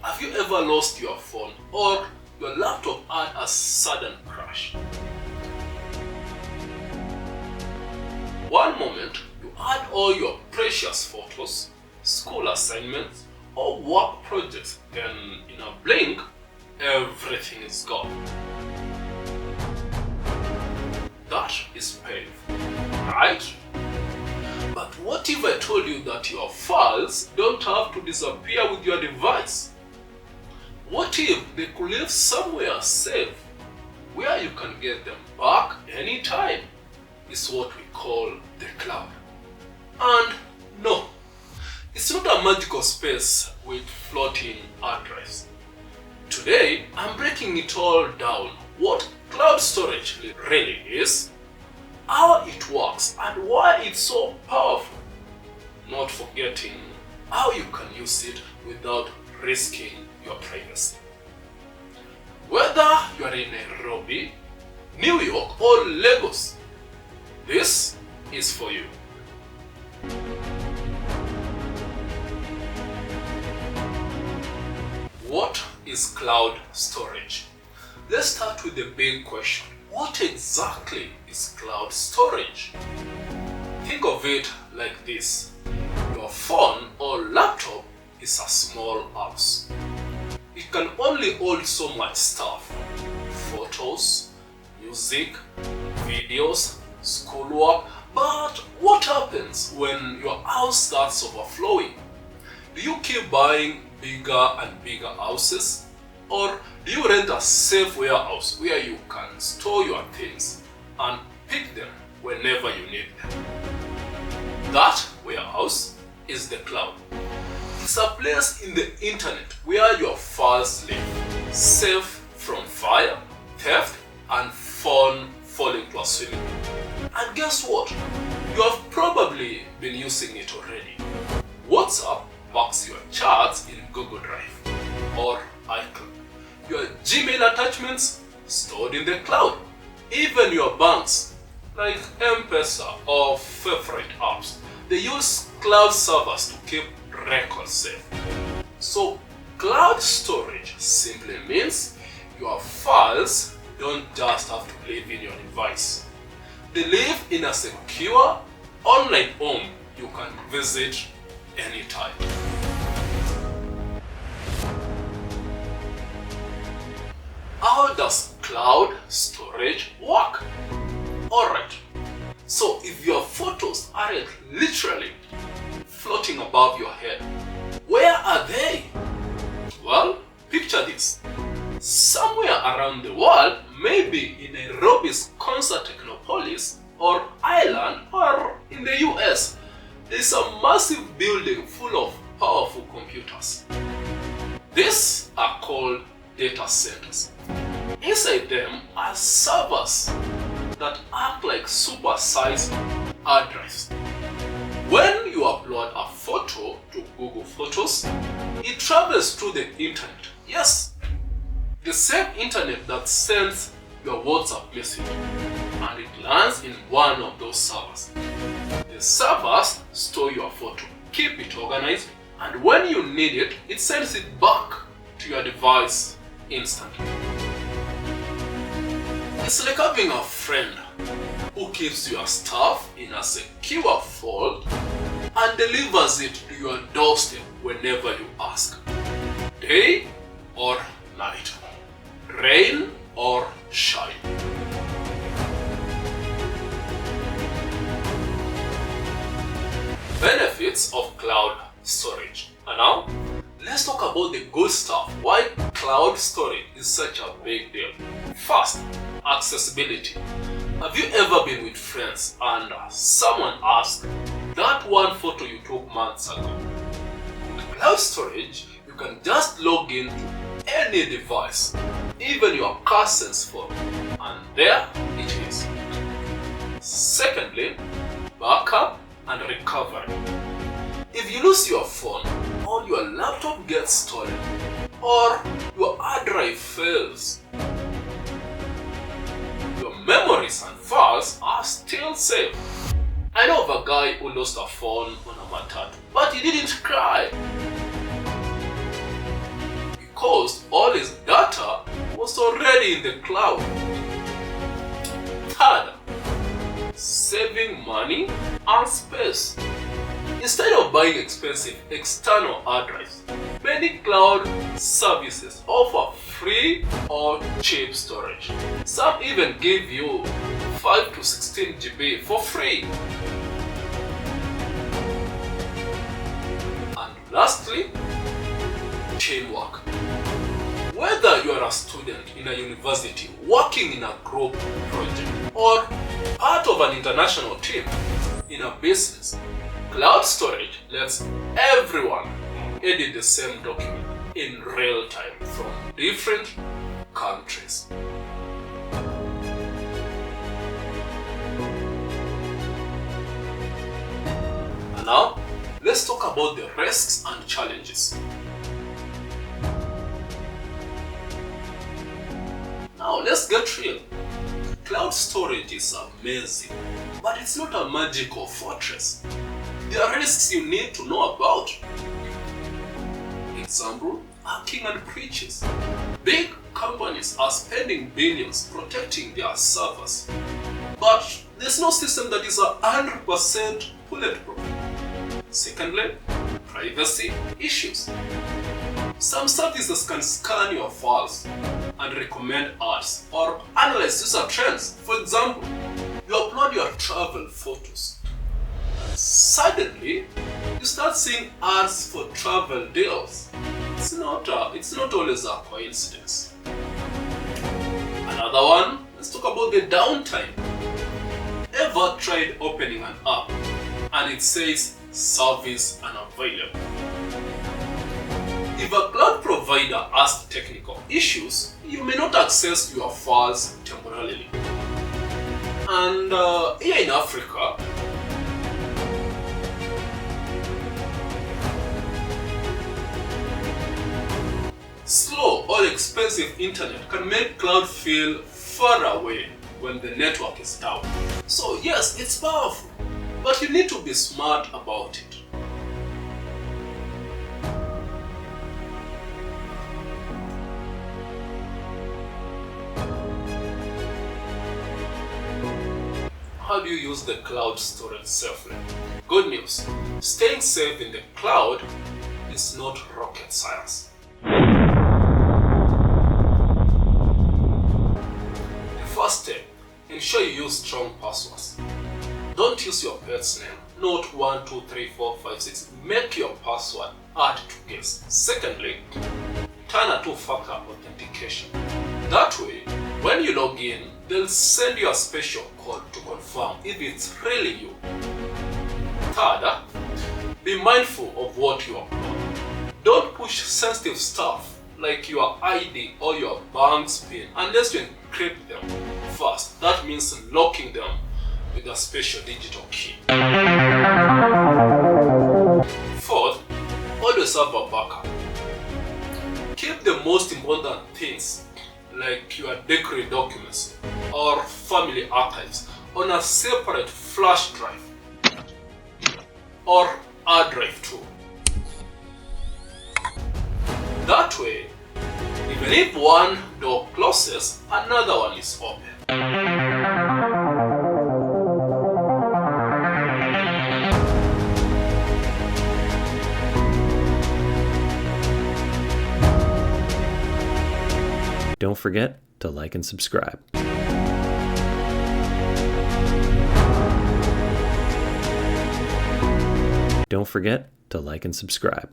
Have you ever lost your phone or your laptop had a sudden crash? One moment you had all your precious photos, school assignments, or work projects, then in a blink, everything is gone. That is painful, right? But what if I told you that your files don't have to disappear with your device? What if they could live somewhere safe, where you can get them back anytime? It's what we call the cloud. And no, it's not a magical space with floating hard drives. Today, I'm breaking it all down. What cloud storage really is, how it works, and why it's so powerful. Not forgetting how you can use it without risking your privacy. Whether you are in Nairobi, New York, or Lagos, this is for you. What is cloud storage? Let's start with the big question. What exactly is cloud storage? Think of it like this. Your phone or laptop is a small house. It can only hold so much stuff. Photos, music, videos, schoolwork. But what happens when your house starts overflowing? Do you keep buying bigger and bigger houses? Or do you rent a safe warehouse where you can store your things and pick them whenever you need them? That warehouse is the cloud. It's a place in the internet where your files live, safe from fire, theft, and phone falling to a swimming pool. And guess what? You have probably been using it already. WhatsApp backs your chats in Google Drive or iCloud. Your Gmail attachments stored in the cloud. Even your banks, like M-Pesa or favorite apps, they use cloud servers to keep records safe. So, cloud storage simply means your files don't just have to live in your device. They live in a secure online home you can visit anytime. How does cloud storage work? Alright, so if your photos aren't literally floating above your head, where are they? Well, picture this. Somewhere around the world, maybe in Nairobi's Konza Technopolis, or Ireland, or in the US, there's a massive building full of powerful computers. These are called data centers. Inside them are servers that act like super-sized hard drives. When you upload a photo to Google Photos, it travels through the internet. Yes, the same internet that sends your WhatsApp message, and it lands in one of those servers. The servers store your photo, keep it organized, and when you need it, it sends it back to your device instantly. It's like having a friend who keeps your stuff in a secure vault and delivers it to your doorstep whenever you ask. Day or night, rain or shine. Benefits of cloud storage. And now, let's talk about the good stuff. Why cloud storage is such a big deal. First, accessibility. Have you ever been with friends and someone asked, that one photo you took months ago? With cloud storage, you can just log in to any device, even your cousin's phone, and there it is. Secondly, backup and recovery. If you lose your phone, or your laptop gets stolen, or your hard drive fails, your memories and files are still safe. I know of a guy who lost a phone on a matatu, but he didn't cry. because all his data was already in the cloud. Third, saving money and space. Instead of buying expensive external hard drives, many cloud services offer free or cheap storage. Some even give you 5 to 16 GB for free. And lastly, teamwork. Whether you are a student in a university working in a group project or part of an international team in a business, cloud storage lets everyone edit the same document in real time from different countries. And now, let's talk about the risks and challenges. Now, let's get real. Cloud storage is amazing, but it's not a magical fortress. There are risks you need to know about. Example, hacking and breaches. Big companies are spending billions protecting their servers, but there's no system that is 100% bulletproof. Secondly, privacy issues. Some services can scan your files and recommend ads or analyze user trends. For example, you upload your travel photos. Suddenly, you start seeing ads for travel deals. It's not always a coincidence. Another one, let's talk about the downtime. Ever tried opening an app and it says service unavailable? If a cloud provider has technical issues, you may not access your files temporarily. And here in Africa, slow or expensive internet can make cloud feel far away when the network is down. So yes, it's powerful, but you need to be smart about it. How do you use the cloud storage safely? Good news, staying safe in the cloud is not rocket science. The first step, ensure you use strong passwords. Don't use your pet's name, not 1, 2, 3, 4, 5, 6. Make your password hard to guess. Secondly, turn a two-factor authentication. That way, when you log in, they'll send you a special code to confirm if it's really you. Third, be mindful of what you upload. Don't push sensitive stuff like your ID or your bank's PIN unless you encrypt them first. That means locking them with a special digital key. Fourth, always have a backup. Keep the most important things like your degree documents or family archives on a separate flash drive or hard drive too. That way, even if one door closes, another one is open. Don't forget to like and subscribe. Don't forget to like and subscribe.